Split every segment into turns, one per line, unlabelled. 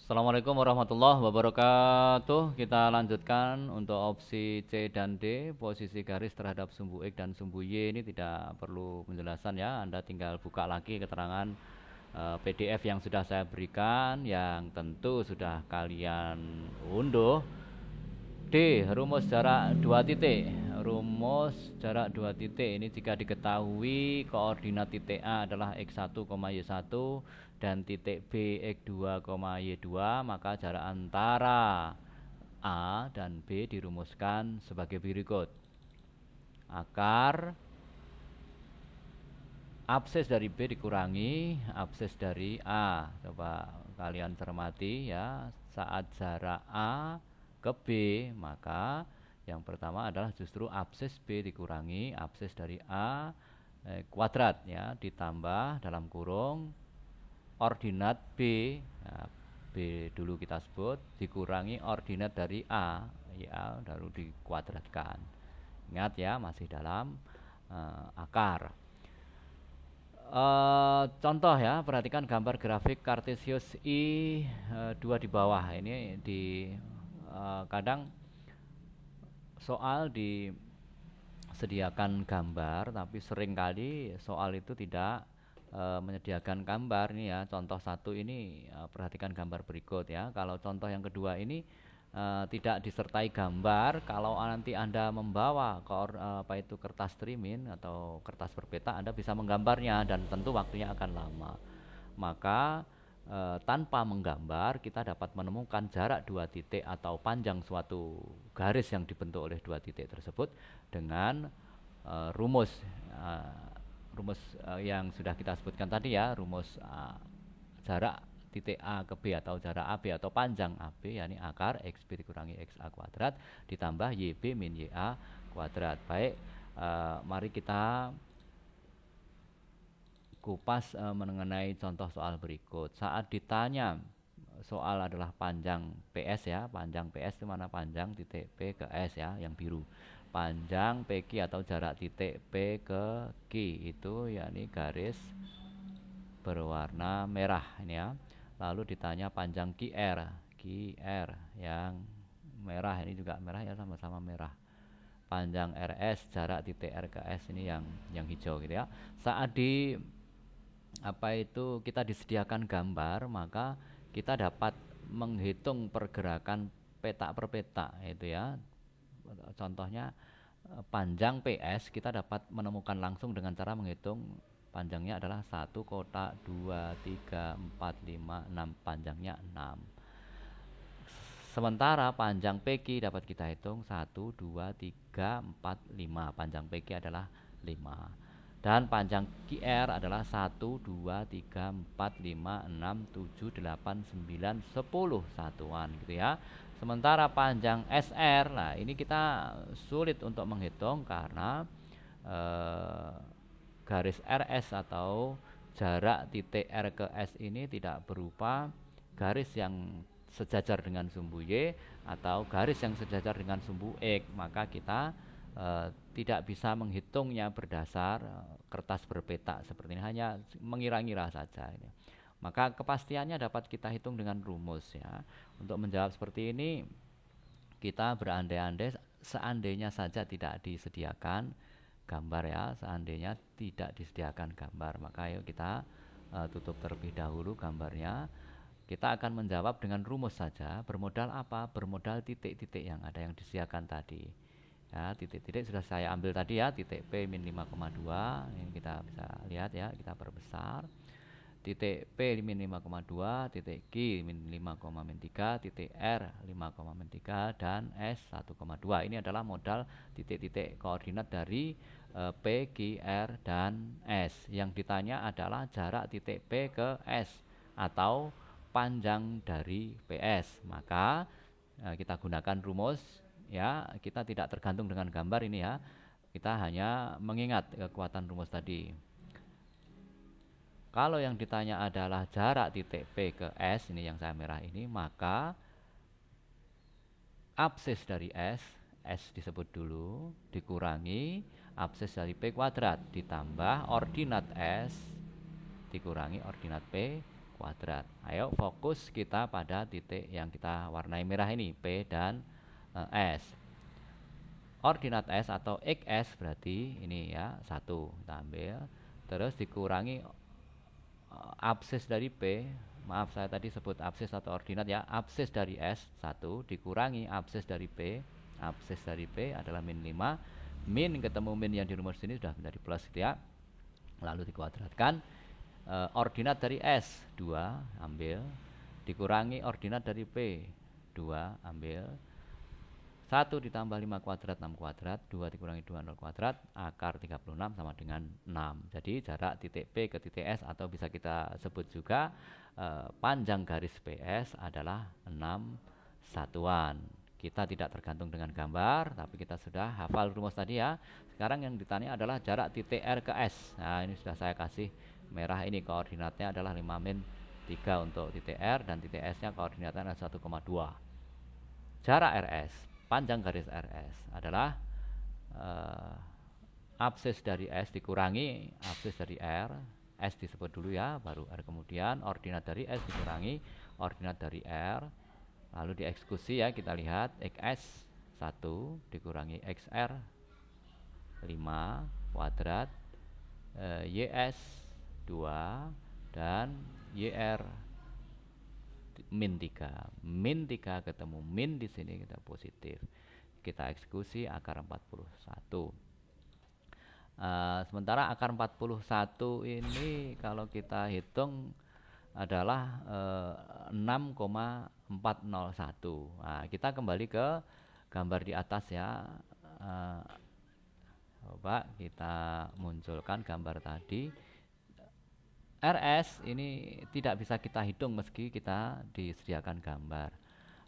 Assalamualaikum warahmatullahi wabarakatuh. Kita lanjutkan untuk opsi C dan D. Posisi garis terhadap sumbu X dan sumbu Y ini tidak perlu penjelasan ya. Anda tinggal buka lagi keterangan PDF yang sudah saya berikan, yang tentu sudah kalian unduh. D. Rumus jarak 2 titik. Rumus jarak 2 titik ini jika diketahui koordinat titik A adalah x1, y1 dan titik B x2, y2, maka jarak antara A dan B dirumuskan sebagai berikut. Akar absis dari B dikurangi absis dari A. Coba kalian cermati ya, saat jarak A ke B, maka yang pertama adalah justru absis B dikurangi absis dari A kuadrat ya, ditambah dalam kurung ordinat B ya, B dulu kita sebut, dikurangi ordinat dari A ya, lalu dikuadratkan. Ingat ya, masih dalam akar. Contoh ya, perhatikan gambar grafik Cartesius I2 di bawah. Ini di kadang soal disediakan gambar, tapi seringkali soal itu tidak menyediakan gambar. Ini ya, contoh satu ini, perhatikan gambar berikut ya. Kalau contoh yang kedua ini tidak disertai gambar, kalau nanti Anda membawa kertas trimin atau kertas berpeta, Anda bisa menggambarnya dan tentu waktunya akan lama. Maka tanpa menggambar kita dapat menemukan jarak dua titik atau panjang suatu garis yang dibentuk oleh dua titik tersebut dengan rumus yang sudah kita sebutkan tadi ya, rumus jarak titik A ke B atau jarak AB atau panjang AB, yakni akar XB dikurangi XA kuadrat ditambah YB min YA kuadrat. Baik, mari kita kupas mengenai contoh soal berikut. Saat ditanya soal adalah panjang PS ya, panjang PS itu mana? Panjang titik P ke S ya, yang biru. Panjang PQ atau jarak titik P ke Q itu yakni garis berwarna merah ini ya. Lalu ditanya panjang QR yang merah, ini juga merah ya, sama-sama merah. Panjang RS, jarak titik R ke S ini yang hijau gitu ya. Saat kita disediakan gambar, maka kita dapat menghitung pergerakan petak per petak itu ya. Contohnya panjang PS kita dapat menemukan langsung dengan cara menghitung panjangnya adalah 1 kotak, 2, 3, 4, 5, 6, panjangnya 6. Sementara panjang PQ dapat kita hitung 1, 2, 3, 4, 5. Panjang PQ adalah 5. Dan panjang QR adalah 1, 2, 3, 4, 5, 6, 7, 8, 9, 10 satuan gitu ya. Sementara panjang SR, nah ini kita sulit untuk menghitung karena garis RS atau jarak titik R ke S ini tidak berupa garis yang sejajar dengan sumbu Y atau garis yang sejajar dengan sumbu X, maka kita tidak bisa menghitungnya berdasar kertas berpeta seperti ini, hanya mengira-ngira saja ini. Maka kepastiannya dapat kita hitung dengan rumus ya. Untuk menjawab seperti ini kita berandai-andai seandainya saja tidak disediakan gambar ya, seandainya tidak disediakan gambar, maka ayo kita tutup terlebih dahulu gambarnya. Kita akan menjawab dengan rumus saja, bermodal apa? Bermodal titik-titik yang ada yang disediakan tadi ya. Titik-titik sudah saya ambil tadi ya, titik P min 5,2 ini kita bisa lihat ya, kita perbesar. Titik P min 5,2, titik Q min 5,3, titik R 5,3 dan S 1,2. Ini adalah modal titik-titik koordinat dari P, Q, R dan S. Yang ditanya adalah jarak titik P ke S atau panjang dari PS. Maka kita gunakan rumus ya, kita tidak tergantung dengan gambar ini ya. Kita hanya mengingat kekuatan rumus tadi. Kalau yang ditanya adalah jarak titik P ke S, ini yang saya merah ini, maka absis dari S disebut dulu, dikurangi absis dari P kuadrat, ditambah ordinat S, dikurangi ordinat P kuadrat. Ayo fokus kita pada titik yang kita warnai merah ini, P dan S. Ordinat S atau XS berarti ini ya 1 kita ambil, terus dikurangi absis dari P. Maaf saya tadi sebut absis atau ordinat ya. Absis dari S 1 dikurangi absis dari P. Absis dari P adalah min 5. Min ketemu min yang di rumus sini sudah menjadi plus gitu ya. Lalu dikuadratkan. Ordinat dari S 2 ambil, dikurangi ordinat dari P 2 ambil, 1 ditambah 5 kuadrat 6 kuadrat, 2 dikurangi 2 0 kuadrat, akar 36 sama dengan 6. Jadi jarak titik P ke titik S atau bisa kita sebut juga panjang garis PS adalah 6 satuan. Kita tidak tergantung dengan gambar, tapi kita sudah hafal rumus tadi ya. Sekarang yang ditanya adalah jarak titik R ke S. Nah ini sudah saya kasih merah ini, koordinatnya adalah 5 min 3 untuk titik R dan titik S nya koordinatnya adalah 1,2. Jarak RS, panjang garis RS adalah absis dari S dikurangi absis dari R. S disebut dulu ya, baru R kemudian. Ordinat dari S dikurangi ordinat dari R. Lalu dieksekusi ya, kita lihat XS 1 dikurangi XR 5 kuadrat, YS 2 dan YR min 3. Min 3 ketemu min di sini kita positif. Kita eksekusi akar 41. Sementara akar 41 ini kalau kita hitung adalah 6,401. Nah, kita kembali ke gambar di atas ya. Coba kita munculkan gambar tadi. RS ini tidak bisa kita hitung meski kita disediakan gambar.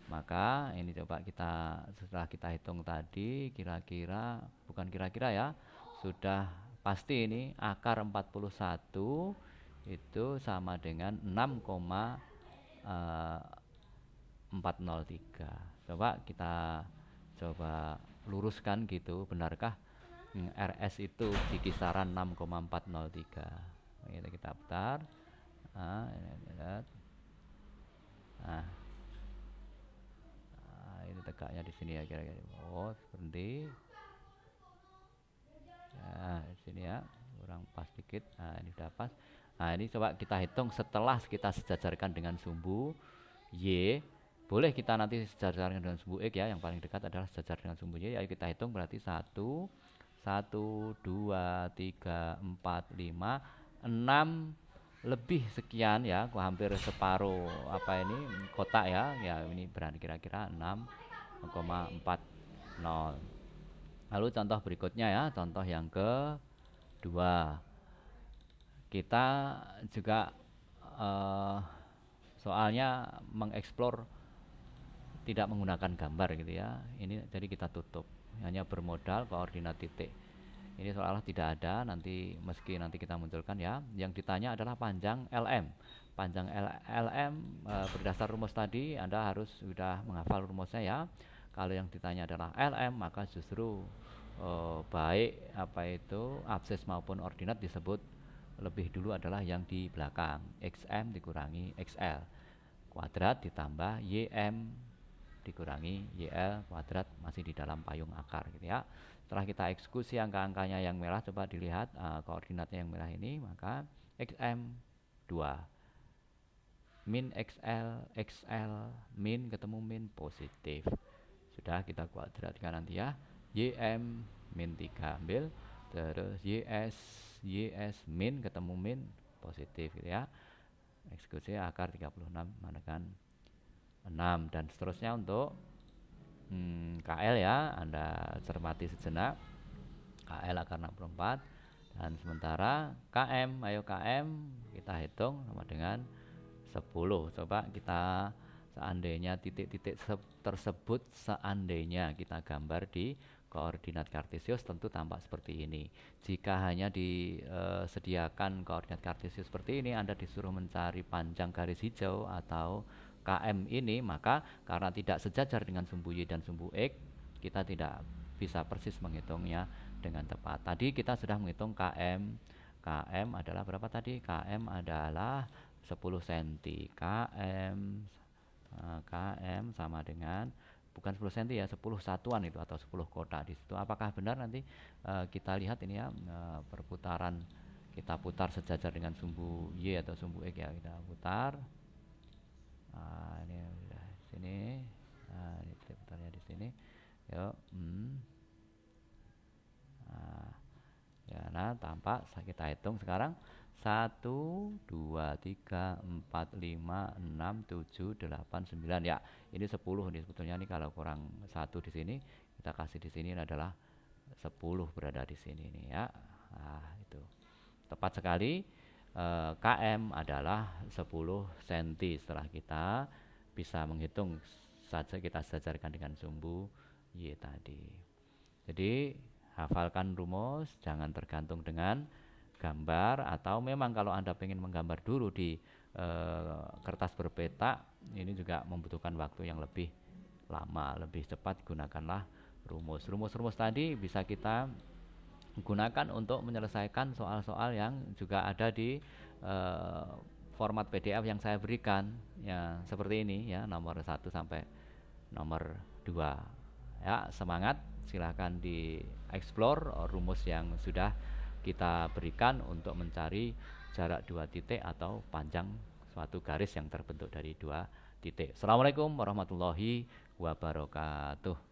Maka ini coba kita setelah kita hitung tadi, kira-kira bukan kira-kira ya, sudah pasti ini akar 41 itu sama dengan 6,403. Coba kita luruskan gitu, benarkah RS itu di kisaran 6,403? Kita putar. Ini tegaknya di sini ya kira-kira. Oh, berhenti. Nah, di sini ya, kurang pas dikit. Nah, ini sudah pas. Nah, ini coba kita hitung setelah kita sejajarkan dengan sumbu Y. Boleh kita nanti sejajarkan dengan sumbu X ya, yang paling dekat adalah sejajar dengan sumbu Y. Ayo kita hitung, berarti 1 2 3 4 5 6 lebih sekian ya, hampir separuh apa ini kotak ya. Ya ini berarti kira-kira 6,40. Lalu contoh berikutnya ya, contoh yang kedua. Kita juga soalnya mengeksplor tidak menggunakan gambar gitu ya. Ini jadi kita tutup, hanya bermodal koordinat titik. Ini seolah tidak ada, nanti meski nanti kita munculkan ya. Yang ditanya adalah panjang LM. Panjang LM berdasar rumus tadi Anda harus sudah menghafal rumusnya ya. Kalau yang ditanya adalah LM, maka justru baik apa itu absis maupun ordinat disebut lebih dulu adalah yang di belakang. XM dikurangi XL kuadrat ditambah YM dikurangi YL kuadrat, masih di dalam payung akar gitu ya. Setelah kita eksekusi angka-angkanya yang merah, coba dilihat koordinatnya yang merah ini, maka XM 2 min XL, XL min ketemu min positif. Sudah kita kuadratkan nanti ya. YM min 3 ambil, terus YS min ketemu min positif gitu ya. Eksekusi akar 36 manakan 6 dan seterusnya untuk KL ya, Anda cermati sejenak. KL akar 64 dan sementara KM, ayo KM kita hitung sama dengan 10. Coba kita seandainya titik-titik tersebut seandainya kita gambar di koordinat kartesius tentu tampak seperti ini. Jika hanya disediakan koordinat kartesius seperti ini, Anda disuruh mencari panjang garis hijau atau KM ini, maka karena tidak sejajar dengan sumbu Y dan sumbu X, kita tidak bisa persis menghitungnya dengan tepat. Tadi kita sudah menghitung KM. KM adalah berapa tadi? KM adalah 10 cm. KM sama dengan, bukan 10 cm ya, 10 satuan itu atau 10 kotak di situ. Apakah benar? Nanti kita lihat ini ya, perputaran kita putar sejajar dengan sumbu Y atau sumbu X ya, kita putar. Ini udah sini. Ini kita putarnya di sini. Yuk. Nah, tampak kita hitung sekarang 1, 2, 3, 4, 5, 6, 7, 8, 9 ya. Ini 10 nih sebetulnya nih, kalau kurang 1 di sini kita kasih di sini adalah 10 berada di sini nih ya. Nah, itu. Tepat sekali, KM adalah 10 cm setelah kita bisa menghitung saja kita sejajarkan dengan sumbu Y tadi. Jadi hafalkan rumus, jangan tergantung dengan gambar, atau memang kalau Anda ingin menggambar dulu di kertas berpeta, ini juga membutuhkan waktu yang lebih lama, lebih cepat. Gunakanlah rumus-rumus tadi bisa kita gunakan untuk menyelesaikan soal-soal yang juga ada di format PDF yang saya berikan ya, seperti ini ya, nomor 1 sampai nomor 2 ya. Semangat, silahkan di explore rumus yang sudah kita berikan untuk mencari jarak 2 titik atau panjang suatu garis yang terbentuk dari 2 titik. Assalamualaikum warahmatullahi wabarakatuh.